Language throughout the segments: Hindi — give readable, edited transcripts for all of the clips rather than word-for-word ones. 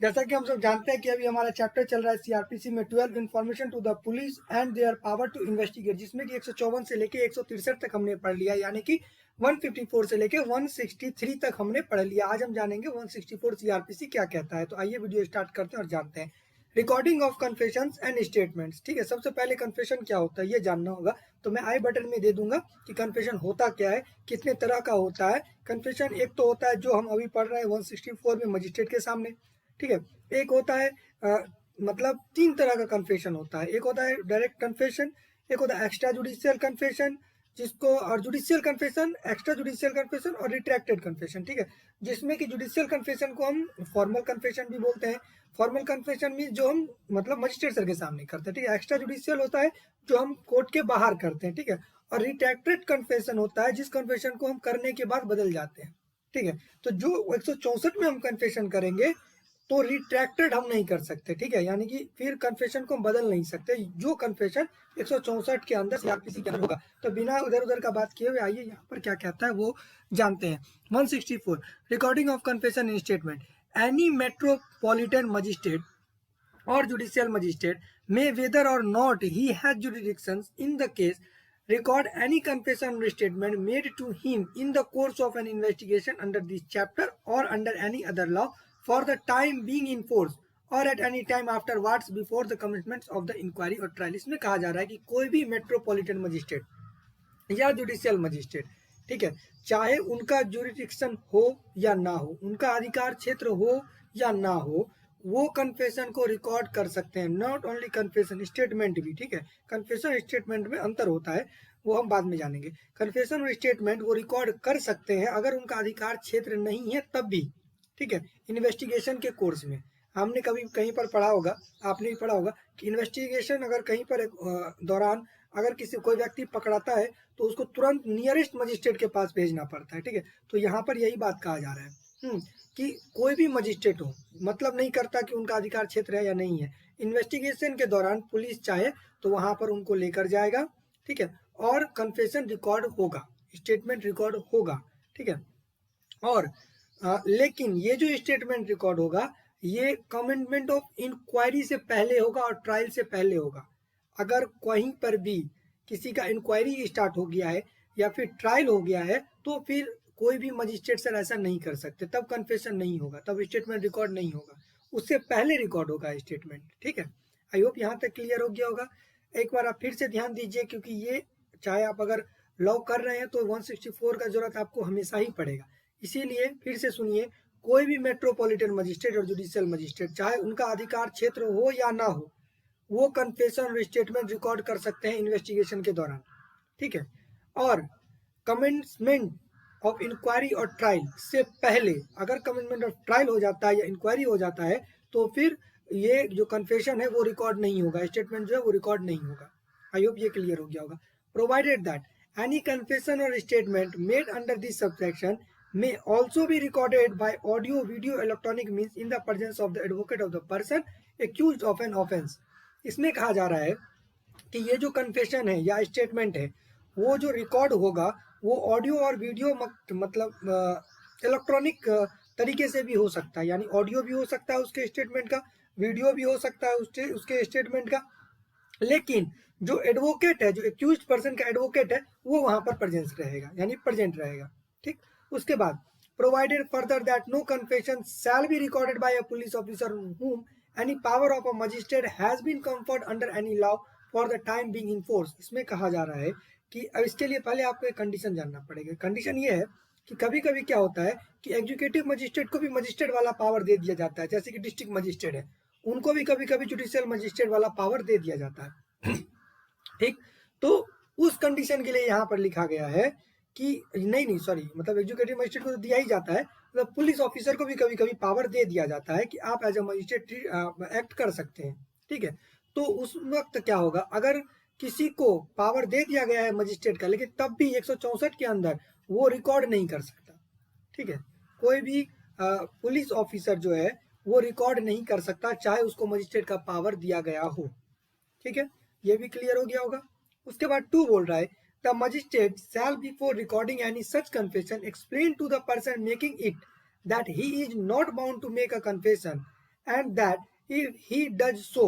जैसा कि हम सब जानते हैं कि अभी हमारा चैप्टर चल रहा है सीआरपीसी में 12 information to the police and their power to investigate, जिसमें कि 154 से लेके 163 तक हमने पढ़ लिया, यानी कि 154 से लेके 163 तक हमने पढ़ लिया। आज हम जानेंगे 164 सीआरपीसी क्या कहता है। तो आइए वीडियो स्टार्ट करते हैं और जानते हैं recording of confessions and statements. ठीक है, सबसे पहले कन्फेशन क्या होता है ये जानना होगा, तो मैं आई बटन में दे दूंगा कि कन्फेशन होता क्या है, कितने तरह का होता है। कन्फेशन एक तो होता है जो हम अभी पढ़ रहे हैं 164 में, मजिस्ट्रेट के सामने। ठीक है, एक होता है मतलब तीन तरह का कन्फेशन होता है। एक होता है डायरेक्ट कन्फेशन, एक होता है एक्स्ट्रा जुडिशियल कन्फेशन, जिसको और judicial confession, extra judicial confession और रिट्रैक्टेड कन्फेशन। ठीक है, जिसमें कि जुडिशियल कन्फेशन को हम फॉर्मल कन्फेशन भी बोलते हैं। फॉर्मल कन्फेशन मीन जो हम मतलब मजिस्ट्रेट सर के सामने करते हैं। ठीक है, एक्स्ट्रा जुडिशियल होता है जो हम कोर्ट के बाहर करते हैं। ठीक है, और रिट्रैक्टेड कन्फेशन होता है जिस कन्फेशन को हम करने के बाद बदल जाते हैं। ठीक है, तो जो 164 में हम कन्फेशन करेंगे तो रिट्रैक्टेड हम नहीं कर सकते। ठीक है, यानी कि फिर कन्फेशन को हम बदल नहीं सकते, जो कन्फेशन 164 के अंदर सीआरपीसी के अंदर होगा। तो बिना उधर उधर का बात किए हुए आइए यहाँ पर क्या कहता है वो जानते हैं। 164 recording of confession in statement. Any metropolitan magistrate or judicial magistrate may, whether or not he has jurisdiction in the case, record any confession or statement made to him in the course of an investigation under this chapter or under any other law for the time being in force or at any time afterwards before the commencement of the inquiry or trial। इसमें कहा जा रहा है कि कोई भी मेट्रोपॉलिटन मजिस्ट्रेट या जुडिशियल मजिस्ट्रेट, ठीक है, चाहे उनका जुरिडिक्शन हो या ना हो, उनका अधिकार क्षेत्र हो या ना हो, वो कन्फेशन को रिकॉर्ड कर सकते हैं। नॉट ओनली कन्फेशन, स्टेटमेंट भी। ठीक है, कन्फेशन स्टेटमेंट में अंतर होता है, वो हम बाद में जानेंगे। कन्फेशन और स्टेटमेंट वो रिकॉर्ड कर सकते हैं अगर उनका अधिकार क्षेत्र नहीं है तब भी। ठीक है, इन्वेस्टिगेशन के कोर्स में हमने कभी कहीं पर पढ़ा होगा, आपने भी पढ़ा होगा कि इन्वेस्टिगेशन अगर कहीं पर दौरान अगर किसी कोई व्यक्ति पकड़ाता है तो उसको तुरंत नियरेस्ट मजिस्ट्रेट के पास भेजना पड़ता है। ठीक है, तो यहाँ पर यही बात कहा जा रहा है कि कोई भी मजिस्ट्रेट हो, मतलब नहीं करता कि उनका अधिकार क्षेत्र है या नहीं है। इन्वेस्टिगेशन के दौरान पुलिस चाहे तो वहां पर उनको लेकर जाएगा। ठीक है, और कन्फेशन रिकॉर्ड होगा, स्टेटमेंट रिकॉर्ड होगा। ठीक है, और लेकिन ये जो स्टेटमेंट रिकॉर्ड होगा ये कमेंटमेंट ऑफ इंक्वायरी से पहले होगा और ट्रायल से पहले होगा। अगर कहीं पर भी किसी का इंक्वायरी स्टार्ट हो गया है या फिर ट्रायल हो गया है तो फिर कोई भी मजिस्ट्रेट सर ऐसा नहीं कर सकते, तब कन्फेशन नहीं होगा, तब स्टेटमेंट रिकॉर्ड नहीं होगा, उससे पहले रिकॉर्ड होगा स्टेटमेंट। ठीक है, आई होप यहाँ तक क्लियर हो गया होगा। एक बार आप फिर से ध्यान दीजिए, क्योंकि ये चाहे आप अगर लॉ कर रहे हैं तो 164 का जरूरत आपको हमेशा ही पड़ेगा। इसीलिए फिर से सुनिए, कोई भी मेट्रोपॉलिटन मजिस्ट्रेट और जुडिशियल मजिस्ट्रेट चाहे उनका अधिकार क्षेत्र हो या ना हो, वो कन्फेशन और स्टेटमेंट रिकॉर्ड कर सकते हैं इन्वेस्टिगेशन के दौरान। ठीक है, और कमेंसमेंट ऑफ इंक्वायरी और ट्रायल से पहले, अगर कमेंसमेंट ऑफ ट्रायल हो जाता है या इंक्वायरी हो जाता है तो फिर ये जो कन्फेशन है वो रिकॉर्ड नहीं होगा, स्टेटमेंट जो है वो रिकॉर्ड नहीं होगा। आई होप ये क्लियर हो गया होगा। प्रोवाइडेड दैट एनी कन्फेशन और statement made under this subsection may also be recorded by audio, video, electronic means in the presence of the advocate of the person accused of an offense। इसमें कहा जा रहा है कि ये जो कन्फेशन है या स्टेटमेंट है वो जो रिकॉर्ड होगा वो ऑडियो और वीडियो मतलब इलेक्ट्रॉनिक तरीके से भी हो सकता है, यानी ऑडियो भी हो सकता है उसके स्टेटमेंट का, वीडियो भी हो सकता है उसके स्टेटमेंट का। लेकिन जो एडवोकेट है, जो एक्यूज्ड पर्सन का एडवोकेट है, वो वहां पर प्रेजेंस रहेगा, यानी प्रेजेंट रहेगा। ठीक, उसके बाद provided further that no confession shall be recorded by a police officer whom any power of a magistrate has been conferred under any law for the time being in force। इसमें कहा जा रहा है कि अब इसके लिए पहले आपको एक कंडीशन जानना पड़ेगा। कंडीशन ये है कि कभी कभी क्या होता है कि एग्जीक्यूटिव मजिस्ट्रेट को भी मजिस्ट्रेट वाला पावर दे दिया जाता है, जैसे कि डिस्ट्रिक्ट मजिस्ट्रेट है उनको भी कभी कभी जुडिशियल मजिस्ट्रेट वाला पावर दे दिया जाता है। ठीक, तो उस कंडीशन के लिए यहाँ पर लिखा गया है कि नहीं सॉरी, मतलब एग्जीक्यूटिव मजिस्ट्रेट को तो दिया ही जाता है, मतलब पुलिस ऑफिसर को भी कभी कभी पावर दे दिया जाता है कि आप एज अ मजिस्ट्रेट एक्ट कर सकते हैं। ठीक है, तो उस वक्त क्या होगा, अगर किसी को पावर दे दिया गया है मजिस्ट्रेट का लेकिन तब भी 164 के अंदर वो रिकॉर्ड नहीं कर सकता। ठीक है, कोई भी पुलिस ऑफिसर जो है वो रिकॉर्ड नहीं कर सकता चाहे उसको मजिस्ट्रेट का पावर दिया गया हो। ठीक है, ये भी क्लियर हो गया होगा। उसके बाद 2 बोल रहा है the magistrate shall before recording any such confession explain to the person making it that he is not bound to make a confession and that if he does so,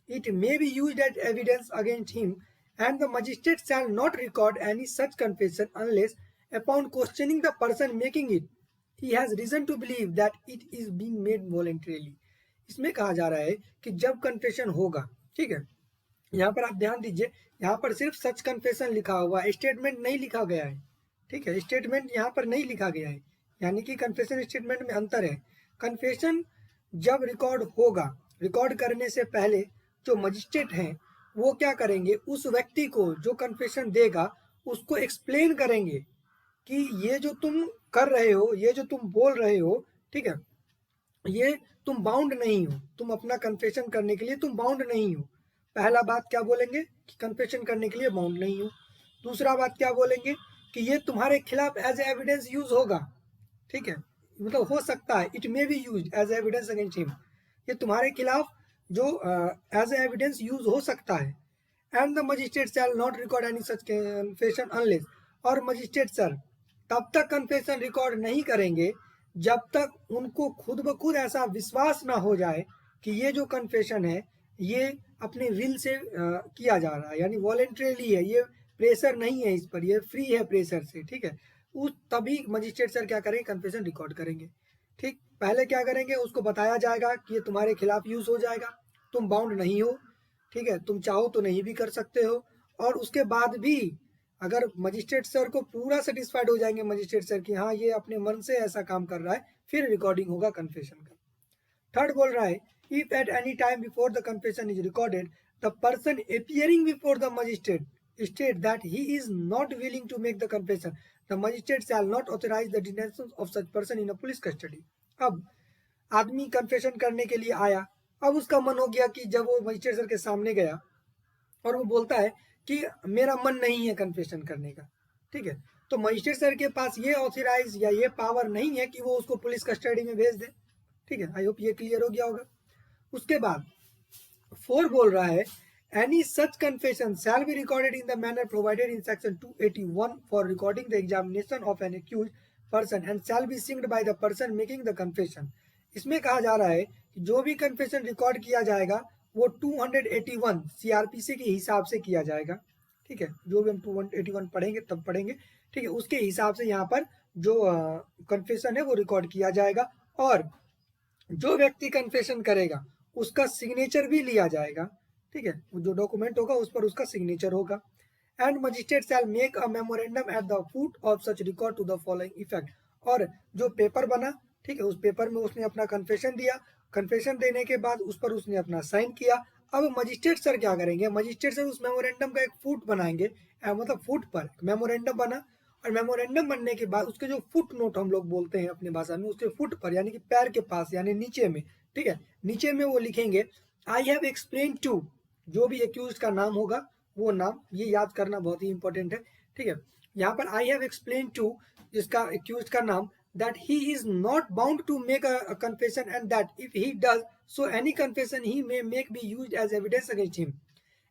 it may be used as evidence against him, and the magistrate shall not record any such confession unless, upon questioning the person making it, he has reason to believe that it is being made voluntarily. इसमें कहा जा रहा है कि जब कन्फेशन होगा, ठीक है, यहाँ पर आप ध्यान दीजिए, यहाँ पर सिर्फ सच कन्फेशन लिखा हुआ है, स्टेटमेंट नहीं लिखा गया है, ठीक है, स्टेटमेंट यहाँ पर नहीं लिखा गया है, यानी कि कन्फेशन स्टेटमेंट में अंतर है। कन्फेशन जब रिकॉर्ड होगा, रिकॉर्ड करने से पहले जो मजिस्ट्रेट हैं वो क्या करेंगे, उस व्यक्ति को जो कन्फेशन देगा उसको एक्सप्लेन करेंगे कि ये जो तुम कर रहे हो, ये जो तुम बोल रहे हो, ठीक है, ये तुम बाउंड नहीं हो, तुम अपना कन्फेशन करने के लिए तुम बाउंड नहीं हो। पहला बात क्या बोलेंगे कि कन्फेशन करने के लिए बाउंड नहीं हो। दूसरा बात क्या बोलेंगे कि ये तुम्हारे खिलाफ एज एविडेंस यूज होगा, ठीक है, मतलब हो सकता है, it may be use as evidence against him, ये तुम्हारे खिलाफ जो एज एविडेंस यूज हो सकता है। And the magistrate shall not record any such confession unless, और मजिस्ट्रेट सर तब तक कन्फेशन रिकॉर्ड नहीं करेंगे जब तक उनको खुद ब खुद ऐसा विश्वास ना हो जाए कि ये जो कन्फेशन है ये अपने विल से किया जा रहा है, यानी वॉलेंट्रीली है, ये प्रेशर नहीं है इस पर, ये फ्री है प्रेशर से, ठीक है, उस तभी मजिस्ट्रेट सर क्या करेंगे, कन्फेशन रिकॉर्ड करेंगे। ठीक, पहले क्या करेंगे, उसको बताया जाएगा कि ये तुम्हारे खिलाफ यूज हो जाएगा, तुम बाउंड नहीं हो, ठीक है, तुम चाहो तो नहीं भी कर सकते हो। और उसके बाद भी अगर मजिस्ट्रेट सर को पूरा सेटिस्फाइड हो जाएंगे मजिस्ट्रेट सर कि हाँ ये अपने मन से ऐसा काम कर रहा है, फिर रिकॉर्डिंग होगा कन्फेशन का। थर्ड बोल रहा है, if at any time before the confession is recorded the person appearing before the magistrate state that he is not willing to make the confession, the magistrate shall not authorize the detention of such person in a police custody। अब आदमी कन्फेशन करने के लिए आया, अब उसका मन हो गया कि जब वो मजिस्ट्रेट सर के सामने गया और वो बोलता है कि मेरा मन नहीं है कन्फेशन करने का, ठीक है, तो मजिस्ट्रेट सर के पास ये ऑथराइज या ये पावर नहीं है कि वो उसको पुलिस कस्टडी में भेज दे, ठीक है, आई होप ये क्लियर हो गया होगा। उसके बाद 4 बोल रहा है, any such confession shall be recorded in the manner provided in section 281 for recording the examination of an accused person and shall be signed by the person making the confession। इसमें कहा जा रहा है कि जो भी कन्फेशन रिकॉर्ड किया जाएगा वो 281 सीआरपीसी के हिसाब से किया जाएगा, ठीक है, जो भी हम 281 पढ़ेंगे तब पढ़ेंगे, ठीक है, उसके हिसाब से यहाँ पर जो कन्फेशन है वो रिकॉर्ड किया जाएगा, और जो व्यक्ति कन्फेशन करेगा उसका सिग्नेचर भी लिया जाएगा, ठीक है, जो डॉक्यूमेंट होगा उस पर उसका सिग्नेचर होगा। And magistrate shall make a memorandum at the foot of such record to the following effect, और जो पेपर बना, ठीक है, उस पेपर में उसने अपना कन्फेशन दिया, कन्फेशन देने के बाद उस पर उसने अपना साइन किया। अब मजिस्ट्रेट सर क्या करेंगे, मजिस्ट्रेट सर उस मेमोरेंडम का एक फुट बनाएंगे, मतलब फुट पर मेमोरेंडम बना, और मेमोरेंडम बनने के बाद उसके जो फुट नोट हम लोग बोलते हैं अपनी भाषा में, उसके फुट पर यानी कि पैर के पास यानी नीचे में, ठीक है, नीचे में वो लिखेंगे, आई हैव एक्सप्लेन टू, जो भी एक्यूज का नाम होगा वो नाम, ये याद करना बहुत ही इंपॉर्टेंट है, ठीक है, यहाँ पर आई हैव एक्सप्लेन टू इसका एक्यूज का नाम, that he is not bound to make a confession and that if he does so any confession he may make be used as evidence against him,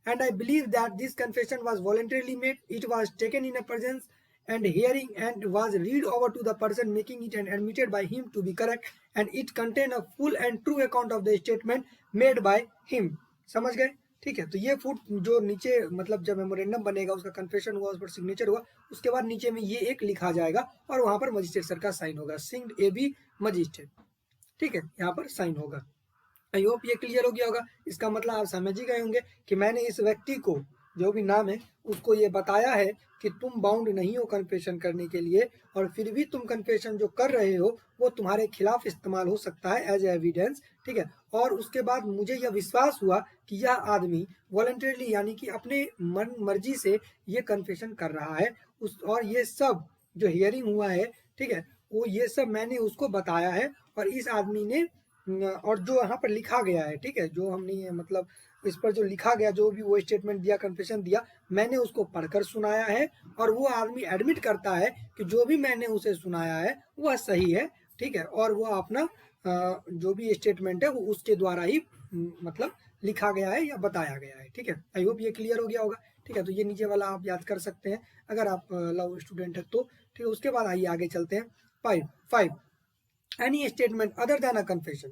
and I believe that this confession was voluntarily made, it was taken in a presence and hearing and was read over to the person making it and admitted by him to be correct and it contain a full and true account of the statement made by him। समझ गए, ठीक है, तो ये फुट जो नीचे मतलब जब मेमोरेंडम बनेगा उसका कन्फेशन हुआ, उस पर सिग्नेचर हुआ, उसके बाद नीचे में ये एक लिखा जाएगा और वहां पर मजिस्ट्रेट सर का साइन होगा, सिग्ड ए बी मजिस्ट्रेट, ठीक है, यहाँ पर साइन होगा। आई होप ये क्लियर हो गया होगा। इसका मतलब आप समझ ही गए होंगे कि मैंने इस व्यक्ति को जो भी नाम है उसको ये बताया है कि तुम बाउंड नहीं हो कन्फेशन करने के लिए, और फिर भी तुम कन्फेशन जो कर रहे हो वो तुम्हारे खिलाफ इस्तेमाल हो सकता है एज एविडेंस, ठीक है, और उसके बाद मुझे यह विश्वास हुआ कि यह आदमी वॉलंटरली यानी कि अपने मन मर्जी से ये कन्फेशन कर रहा है उस, और ये सब जो हियरिंग हुआ है, ठीक है, वो ये सब मैंने उसको बताया है, और इस आदमी ने और जो यहाँ पर लिखा गया है, ठीक है, जो हमने मतलब इस पर जो लिखा गया, जो भी वो स्टेटमेंट दिया, कन्फेशन दिया, मैंने उसको पढ़कर सुनाया है, और वो आदमी एडमिट करता है कि जो भी मैंने उसे सुनाया है वह सही है, ठीक है, और वो अपना जो भी स्टेटमेंट है वो उसके द्वारा ही मतलब लिखा गया है या बताया गया है, ठीक है, आई होप ये क्लियर हो गया होगा, ठीक है, तो ये नीचे वाला आप याद कर सकते हैं अगर आप लॉ स्टूडेंट है तो, ठीक है। उसके बाद आइए आगे चलते हैं। 5 any statement other than a confession,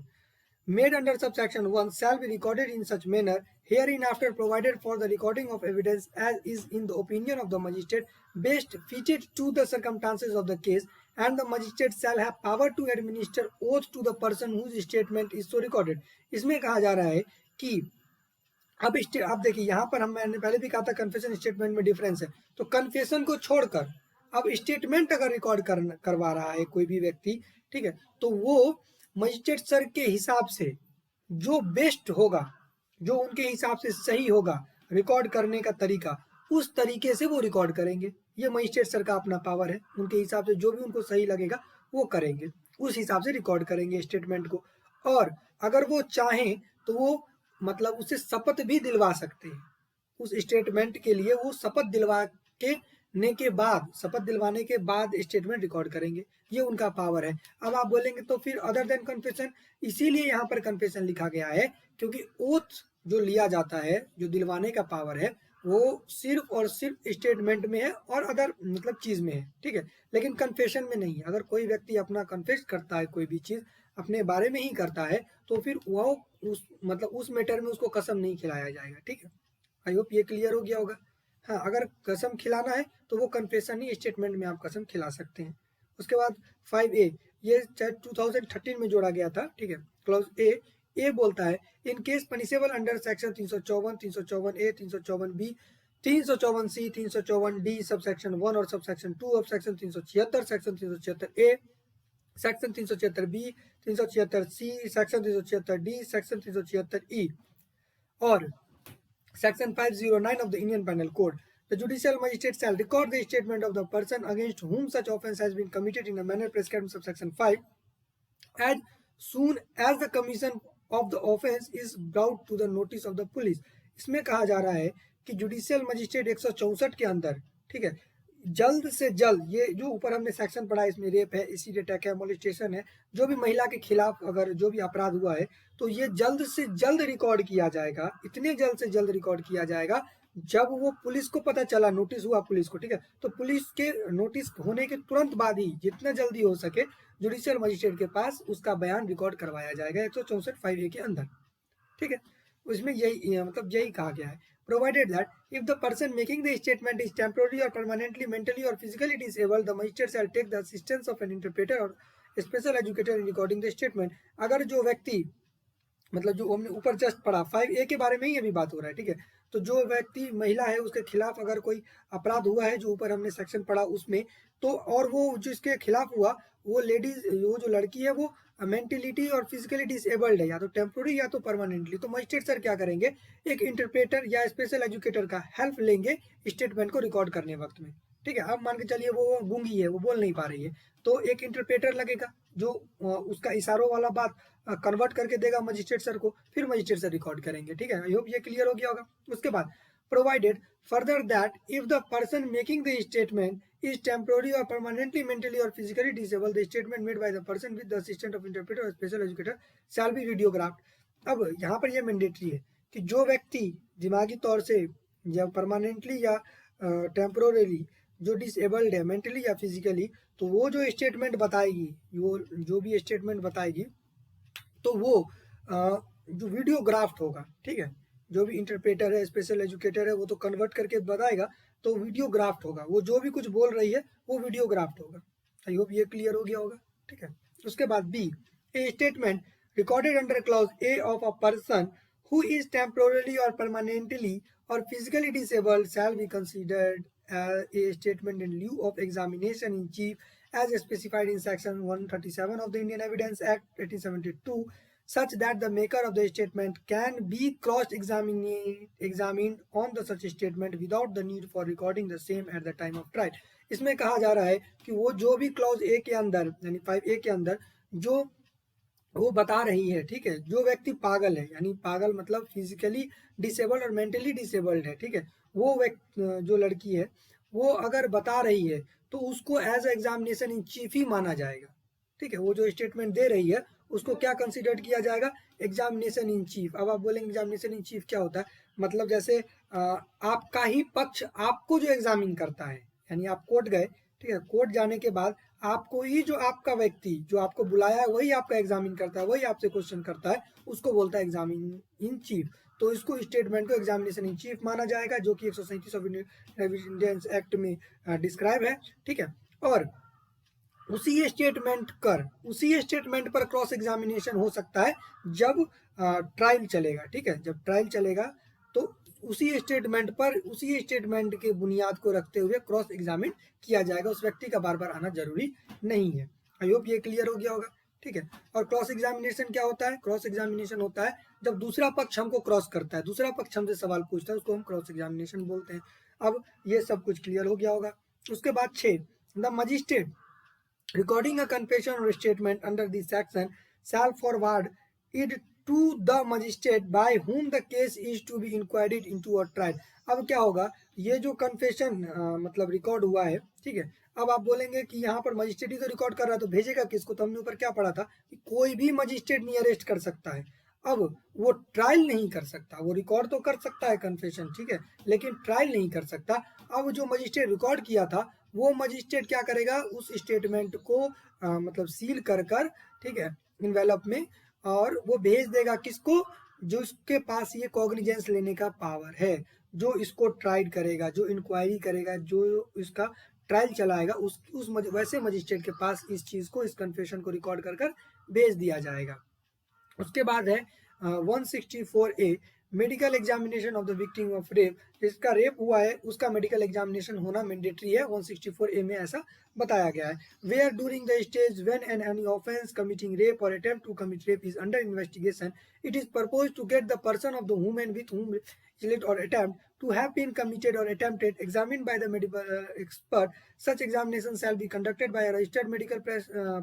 made under subsection 1 shall be recorded in such manner hereinafter provided for the recording of evidence as is in the opinion of the magistrate best fitted to the circumstances of the case, and the magistrate shall have power to administer oath to the person whose statement is so recorded. इसमें कहा जा रहा है कि अब देखिए यहाँ पर मैंने पहले भी कहा था कन्फेशन स्टेटमेंट में डिफरेंस है, तो कन्फेशन को छोड़कर अब स्टेटमेंट अगर रिकॉर्ड करवा रहा है कोई भी व्यक्ति, ठीक है, तो वो मजिस्ट्रेट सर के हिसाब से जो बेस्ट होगा, जो उनके हिसाब से सही होगा रिकॉर्ड करने का तरीका, उस तरीके से वो रिकॉर्ड करेंगे। ये मजिस्ट्रेट सर का अपना पावर है, उनके हिसाब से जो भी उनको सही लगेगा वो करेंगे, उस हिसाब से रिकॉर्ड करेंगे स्टेटमेंट को। और अगर वो चाहें तो वो मतलब उसे शपथ भी दिलवा सकते हैं, उस स्टेटमेंट के लिए वो शपथ दिलवाने के बाद स्टेटमेंट रिकॉर्ड करेंगे, ये उनका पावर है। अब आप बोलेंगे तो फिर अदर देन कन्फेशन, इसीलिए यहाँ पर कन्फेशन लिखा गया है क्योंकि ओथ जो लिया जाता है, जो दिलवाने का पावर है, वो सिर्फ और सिर्फ स्टेटमेंट में है और अदर मतलब चीज में है, ठीक है, लेकिन कन्फेशन में नहीं है। अगर कोई व्यक्ति अपना कन्फेस करता है, कोई भी चीज अपने बारे में ही करता है, तो फिर वो उस मैटर में उसको कसम नहीं खिलाया जाएगा, ठीक है। आई होप ये क्लियर हो गया होगा। हाँ, अगर कसम खिलाना है तो वो कन्फेशन ही स्टेटमेंट में आप कसम खिला सकते हैं। उसके बाद 5A, ये 2013 में जोड़ा गया था, ठीक है। क्लॉज ए बोलता है in case punishable under section 354, 354A, 354B, 354C, 354D sub section 1 और sub section 2 of section 376, section 376A, section 376B, 376C, section 376D, section 376E और Section 509 of the Indian Penal Code. The judicial magistrate shall record the statement of the person against whom such offence has been committed in a manner prescribed in subsection 5 as soon as the commission of the offence is brought to the notice of the police. इसमें कहा जा रहा है कि जुडिशियल मजिस्ट्रेट 164 के अंदर, ठीक है, जल्द से जल्द, ये जो ऊपर हमने सेक्शन पढ़ा है इसमें रेप है, एसिड अटैक है, मोलेस्टेशन है, जो भी महिला के खिलाफ अगर जो भी अपराध हुआ है तो ये जल्द से जल्द रिकॉर्ड किया जाएगा, इतने जल्द से जल्द रिकॉर्ड किया जाएगा जब वो पुलिस को पता चला, नोटिस हुआ पुलिस को, ठीक है, तो पुलिस के नोटिस होने के तुरंत बाद ही जितना जल्दी हो सके जुडिशियल मजिस्ट्रेट के पास उसका बयान रिकॉर्ड करवाया जाएगा 164 5A के अंदर, ठीक है। उसमें यही मतलब यही कहा गया है, provided that if the person making the statement is temporarily or permanently mentally or physically disabled, the magistrate shall take the assistance of an interpreter or a special educator in recording the statement. अगर जो व्यक्ति मतलब जो हमने ऊपर जस्ट पढ़ा 5A के बारे में ही अभी बात हो रहा है, ठीक है, तो जो व्यक्ति महिला है उसके खिलाफ अगर कोई अपराध हुआ है, जो ऊपर हमने सेक्शन पढ़ा उसमें, तो और वो जिसके खिलाफ हुआ वो लेडीज, वो जो लड़की है वो मेंटलिटी और फिजिकली डिसेबल्ड है, या तो टेम्पोररी या तो परमानेंटली, तो मजिस्ट्रेट सर क्या करेंगे, एक इंटरप्रेटर या स्पेशल एजुकेटर का हेल्प लेंगे स्टेटमेंट को रिकॉर्ड करने वक्त में, ठीक है। अब मान के चलिए वो गूंगी है, वो बोल नहीं पा रही है, तो एक इंटरप्रेटर लगेगा जो उसका इशारों वाला बात कन्वर्ट करके देगा मजिस्ट्रेट सर को, फिर मजिस्ट्रेट सर रिकॉर्ड करेंगे, ठीक है। आई होप ये क्लियर हो गया होगा। उसके बाद provided further that if the person making the statement is temporarily or permanently mentally or physically disabled, the statement made by the person with the assistance of interpreter or special educator shall be videographed. अब यहाँ पर यह मैंडेटरी है कि जो व्यक्ति दिमागी तौर से या परमानेंटली या टेम्पोरली जो डिसेबल्ड है मेंटली या फिजिकली, तो वो जो स्टेटमेंट बताएगी, वो जो भी स्टेटमेंट बताएगी तो वो जो वीडियोग्राफ्ट होगा, ठीक है, जो भी इंटरप्रेटर है, स्पेशल एजुकेटर है, वो तो कन्वर्ट करके बताएगा, तो वीडियोग्राफ्ट होगा, वो जो भी कुछ बोल रही है वो वीडियोग्राफ्ट होगा। आई होप ये क्लियर हो गया होगा, ठीक है। उसके बाद B, a statement recorded under clause A of a person who is temporarily और परमानेंटली और physically disabled shall be considered a statement in lieu of examination in chief as specified in section 137 of the Indian Evidence Act 1872, such that the maker of the statement can be cross-examined on the such statement without the need for recording the same at the time of trial. इसमें कहा जा रहा है कि वो जो भी क्लॉज ए के अंदर यानी 5A के अंदर जो वो बता रही है, ठीक है, जो व्यक्ति पागल है, यानी पागल मतलब फिजिकली डिसेबल्ड और मेंटली डिसेबल्ड है, ठीक है, वो व्यक्ति जो लड़की है वो अगर बता रही है तो उसको एज एग्जामिनेशन इन चीफ ही माना जाएगा, ठीक है। वो जो स्टेटमेंट दे रही है उसको क्या कंसीडर किया जाएगा, एग्जामिनेशन इन चीफ। अब आप बोलेंगे एग्जामिनेशन इन चीफ क्या होता है, मतलब जैसे आपका ही पक्ष आपको जो एग्जामिन करता है, यानी आप कोर्ट गए, ठीक है, कोर्ट जाने के बाद आपको ही जो आपका व्यक्ति जो आपको बुलाया है वही आपका एग्जामिन करता है, वही आपसे क्वेश्चन करता है, उसको बोलता है एग्जामिन इन चीफ। तो इसको स्टेटमेंट को एग्जामिनेशन इन चीफ माना जाएगा, जो कि 137 ऑफ इंडियन एक्ट में डिस्क्राइब है, ठीक है। और उसी स्टेटमेंट पर क्रॉस एग्जामिनेशन हो सकता है जब ट्रायल चलेगा, ठीक है, जब ट्रायल चलेगा तो उसी स्टेटमेंट के बुनियाद को रखते हुए क्रॉस एग्जामिन किया जाएगा, उस व्यक्ति का बार बार आना जरूरी नहीं है। आई होप ये क्लियर हो गया होगा, ठीक है। और क्रॉस एग्जामिनेशन क्या होता है? क्रॉस एग्जामिनेशन होता है जब दूसरा पक्ष हमको क्रॉस करता है, दूसरा पक्ष हमसे सवाल पूछता है, उसको हम क्रॉस एग्जामिनेशन बोलते हैं। अब ये सब कुछ क्लियर हो गया होगा। उसके बाद 6, the magistrate recording a confession or statement under this section shall forward it to the magistrate by whom the case is to be inquired into or tried। अब क्या होगा, ये जो कन्फेशन मतलब रिकॉर्ड हुआ है, ठीक है, अब आप बोलेंगे कि यहाँ पर मजिस्ट्रेट ही तो रिकॉर्ड कर रहा है, तो भेजेगा किसको? तो हमने ऊपर क्या पढ़ा था कि कोई भी मजिस्ट्रेट नहीं अरेस्ट कर सकता है। अब वो ट्रायल नहीं कर सकता, वो रिकॉर्ड तो कर सकता है कन्फेशन, ठीक है, लेकिन ट्रायल नहीं कर सकता। अब जो मजिस्ट्रेट रिकॉर्ड किया था वो मजिस्ट्रेट क्या करेगा, उस स्टेटमेंट को मतलब सील कर कर, ठीक है, इन्वेलप में, और वो भेज देगा किसको? जो इसके पास ये कॉग्निजेंस लेने का पावर है, जो इसको ट्राइड करेगा, जो इंक्वायरी करेगा, जो इसका ट्रायल चलाएगा, वैसे मजिस्ट्रेट के पास इस चीज को, इस कन्फेशन को रिकॉर्ड कर कर भेज दिया जाएगा। उसके बाद है 164A, medical examination of the victim of rape. जिसका रेप हुआ है उसका मेडिकल एग्जामिनेशन होना मैंडेटरी है, 164A में ऐसा बताया गया है। Where during the stage when any offence committing rape और attempt to commit rape is under investigation, it is proposed to get the person of the woman with whom illicit or attempt to have been committed or attempted examined by the medical expert. Such examination shall be conducted by a registered medical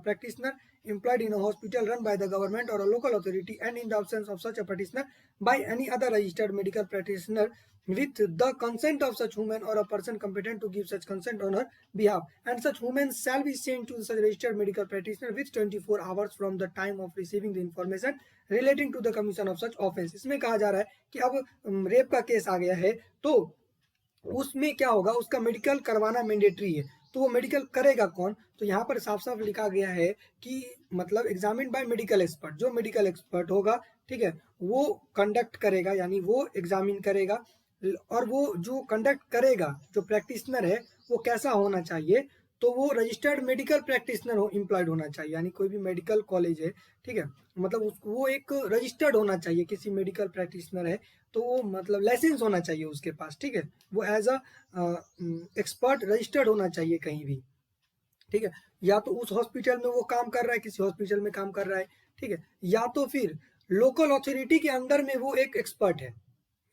practitioner employed in a hospital run by the government or a local authority, and in the absence of such a practitioner, by any other registered medical practitioner with the consent of such woman or a person competent to give such consent on her behalf, and such woman shall be sent to such registered medical practitioner with 24 hours from the time of receiving the information relating to the commission of such offense। इसमें कहा जा रहा है कि अब रेप का केस आ गया है तो उसमें क्या होगा, उसका मेडिकल करवाना मैंडेटरी है, तो वो मेडिकल करेगा कौन? तो यहाँ पर साफ साफ लिखा गया है कि मतलब एग्जामिन बाय मेडिकल एक्सपर्ट, जो मेडिकल एक्सपर्ट होगा, ठीक है, वो कंडक्ट करेगा, यानी वो एग्जामिन करेगा। और वो जो कंडक्ट करेगा, जो प्रैक्टिशनर है, वो कैसा होना चाहिए? तो वो रजिस्टर्ड मेडिकल प्रैक्टिशनर हो, एम्प्लॉयड होना चाहिए, यानी कोई भी मेडिकल कॉलेज है, ठीक है, मतलब वो एक रजिस्टर्ड होना चाहिए, किसी मेडिकल प्रैक्टिशनर है तो वो मतलब लाइसेंस होना चाहिए उसके पास, ठीक है, वो एज अ एक्सपर्ट रजिस्टर्ड होना चाहिए कहीं भी, ठीक है, या तो उस हॉस्पिटल में वो काम कर रहा है, किसी हॉस्पिटल में काम कर रहा है, ठीक है, या तो फिर लोकल अथॉरिटी के अंदर में वो एक एक्सपर्ट है।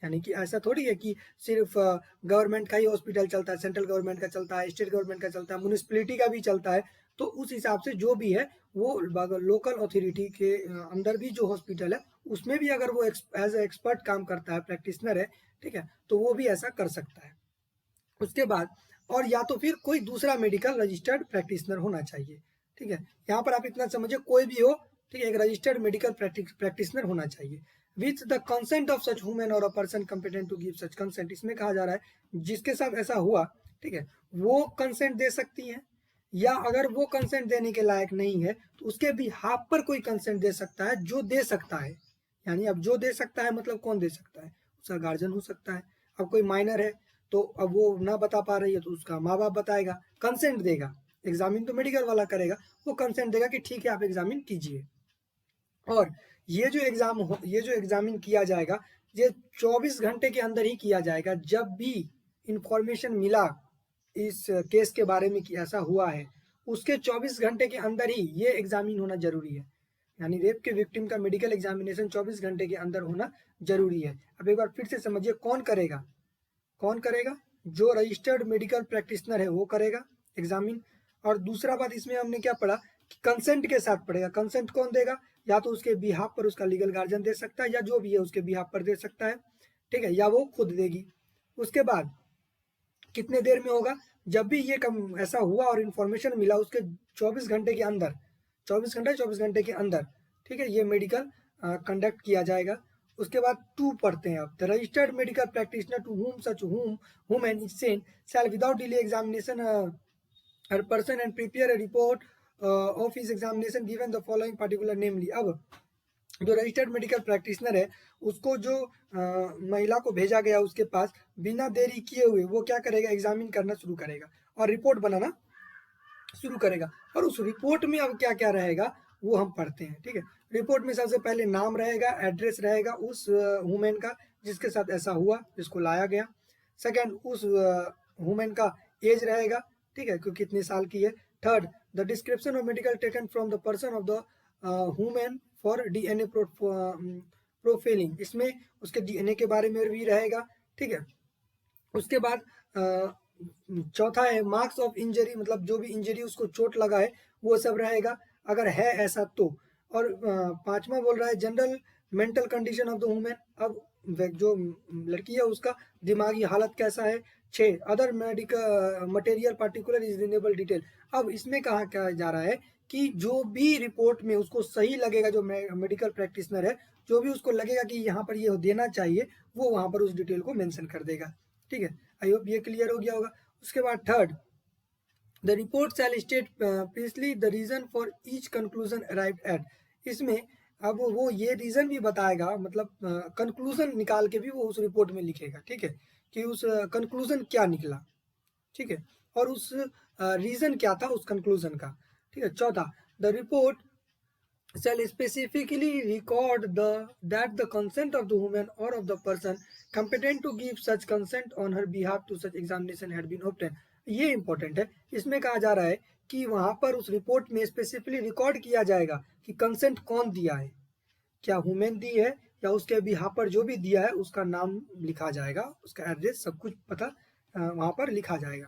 यानी कि ऐसा थोड़ी है कि सिर्फ गवर्नमेंट का ही हॉस्पिटल चलता है, सेंट्रल गवर्नमेंट का चलता है, स्टेट गवर्नमेंट का चलता है, म्यूनिसिपैलिटी का भी चलता है। तो उस हिसाब से जो भी है वो लोकल अथॉरिटी के अंदर भी जो हॉस्पिटल है उसमें भी अगर वो एज ए एक्सपर्ट काम करता है, प्रैक्टिशनर है, ठीक है, तो वो भी ऐसा कर सकता है। उसके बाद और या तो फिर कोई दूसरा मेडिकल रजिस्टर्ड प्रैक्टिशनर होना चाहिए, ठीक है, यहाँ पर आप इतना समझिए कोई भी हो, ठीक है, एक रजिस्टर्ड मेडिकल प्रैक्टिशनर होना चाहिए with the consent of such women और a person competent to give such consent. इसमें कहा जा रहा है जिसके साथ ऐसा हुआ, ठीक है, वो कंसेंट दे सकती हैं, या अगर वो कंसेंट देने के लायक नहीं है तो उसके भी हाफ पर कोई कंसेंट दे सकता है, जो दे सकता है। यानी अब जो दे सकता है मतलब कौन दे सकता है? उसका गार्जियन हो सकता है। अब कोई माइनर है तो अब वो ना बता पा रही है तो उसका माँ बाप बताएगा, कंसेंट देगा। एग्जामिन तो मेडिकल वाला करेगा, वो कंसेंट देगा कि ठीक है आप एग्जामिन कीजिए। और ये जो एग्जामिन किया जाएगा ये 24 घंटे के अंदर ही किया जाएगा। जब भी इंफॉर्मेशन मिला इस केस के बारे में कि ऐसा हुआ है, उसके 24 घंटे के अंदर ही ये एग्जामिन होना जरूरी है। यानी रेप के विक्टिम का मेडिकल एग्जामिनेशन 24 घंटे के अंदर होना जरूरी है। अब एक बार फिर से समझिए कौन करेगा? जो रजिस्टर्ड मेडिकल प्रैक्टिशनर है वो करेगा एग्जामिन। और दूसरा बात इसमें हमने क्या पढ़ा कि कंसेंट के साथ पड़ेगा। कंसेंट कौन देगा? या तो उसके बिहाफ पर उसका लीगल गार्जियन दे सकता है, या जो भी है उसके बिहाफ पर दे सकता है, ठीक है, या वो खुद देगी। उसके बाद कितने देर में होगा? जब भी ये ऐसा हुआ और इन्फॉर्मेशन मिला उसके 24 घंटे के अंदर, 24 घंटे के अंदर, ठीक है, ये मेडिकल कंडक्ट किया जाएगा। उसके बाद 2 पढ़ते हैं अब। The registered medical practitioner to whom such whom an is sent shall without delay examination her person and prepare a report of his examination given the following particular namely। अब जो रजिस्टर्ड मेडिकल प्रैक्टिशनर है उसको जो महिला को भेजा गया उसके पास बिना देरी किए हुए वो क्या करेगा, एग्जामिन करना शुरू करेगा और रिपोर्ट बनाना शुरू करेगा। और उस रिपोर्ट में अब क्या क्या रहेगा वो हम पढ़ते हैं, ठीक है। रिपोर्ट में सबसे पहले नाम रहेगा, एड्रेस रहेगा उस वुमेन का जिसके साथ ऐसा हुआ, जिसको लाया गया। सेकंड, उस वुमेन का एज रहेगा, ठीक है, क्योंकि कितने साल की है। Third, the description of medical taken from the person of the women for DNA profiling, इसमें उसके डीएनए के बारे में भी रहेगा, ठीक है। उसके बाद चौथा है मार्क्स ऑफ इंजरी, मतलब जो भी इंजरी उसको चोट लगा है वो सब रहेगा अगर है ऐसा तो। और पांचवा बोल रहा है general mental condition of the women, अब जो लड़की है उसका दिमागी हालत कैसा है। 6, other medical material particular is reasonable detail. अब इसमें कहा क्या जा रहा है कि जो भी रिपोर्ट में उसको सही लगेगा, जो मेडिकल प्रैक्टिशनर है जो भी उसको लगेगा कि यहाँ पर ये देना चाहिए वो वहां पर उस डिटेल को मेंशन कर देगा, ठीक है। आई होप ये क्लियर हो गया होगा। उसके बाद third, the report shall state precisely the reason for each conclusion arrived at, इसमें अब वो ये रीजन भी बताएगा, मतलब कंक्लूजन निकाल के भी वो उस रिपोर्ट में लिखेगा, ठीक है, कि उस कंक्लूजन क्या निकला, ठीक है, और उस रीजन क्या था उस कंक्लूजन का, ठीक है। चौथा, the report shall specifically record that the consent of the woman or of the person competent to give such consent on her behalf to such examination had been obtained। ये इंपॉर्टेंट है, इसमें कहा जा रहा है कि वहां पर उस रिपोर्ट में स्पेसिफिकली रिकॉर्ड किया जाएगा कि कंसेंट कौन दिया है, क्या वुमेन दी है या उसके बिहाफ पर जो भी दिया है उसका नाम लिखा जाएगा, उसका एड्रेस सब कुछ पता वहां पर लिखा जाएगा।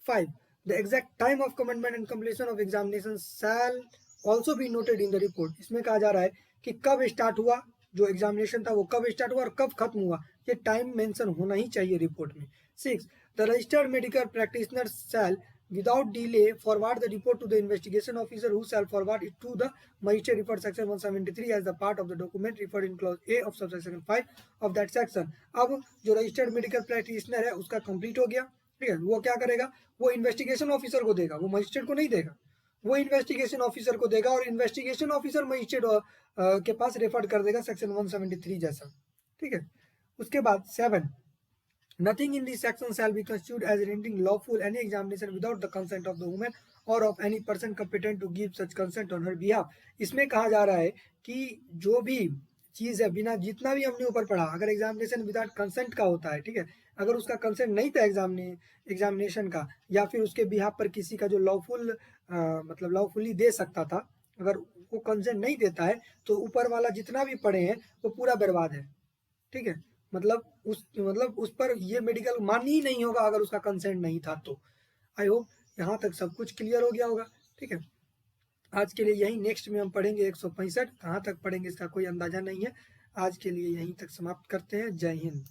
5, the exact time of commencement and completion of examination shall also be noted in the report. इसमें कहा जा रहा है कि कब स्टार्ट हुआ, जो एग्जामिनेशन था वो कब स्टार्ट हुआ और कब खत्म हुआ, ये टाइम मेंशन होना ही चाहिए रिपोर्ट में। 6, the registered medical practitioner shall without delay forward the report to the investigation officer who shall forward it to the magistrate referred section 173 as the part of the document referred in clause A of subsection 5 of that section। अब जो रजिस्टर्ड मेडिकल प्रैक्टिशनर है उसका कंप्लीट हो गया, ठीक है, वो क्या करेगा, वो इन्वेस्टिगेशन ऑफिसर को देगा, वो मजिस्ट्रेट को नहीं देगा, वो इन्वेस्टिगेशन ऑफिसर को देगा और इन्वेस्टिगेशन ऑफिसर मजिस्ट्रेट के पास रेफर कर देगा सेक्शन 173 जैसा, ठीक है। उसके बाद 7, nothing in this section shall be construed as rendering lawful any examination without the consent of the woman or of any person competent to give such consent on her behalf। इसमें कहा जा रहा है कि जो भी चीज है, बिना जितना भी हमने ऊपर पढ़ा, अगर एग्जामिनेशन विदाउट कंसेंट का होता है, ठीक है, अगर उसका कंसेंट नहीं था एग्जामिनेशन का, या फिर उसके बिहाफ पर किसी का जो लॉफुल मतलब लॉफुली दे सकता था, अगर वो कंसेंट नहीं देता है तो ऊपर वाला जितना भी पढ़े हैं वो पूरा बर्बाद है, ठीक है। मतलब उस पर ये मेडिकल मान्य ही नहीं होगा अगर उसका कंसेंट नहीं था तो। आई होप यहाँ तक सब कुछ क्लियर हो गया होगा, ठीक है। आज के लिए यही, नेक्स्ट में हम पढ़ेंगे 165, कहाँ तक पढ़ेंगे इसका कोई अंदाजा नहीं है। आज के लिए यहीं तक समाप्त करते हैं। जय हिंद।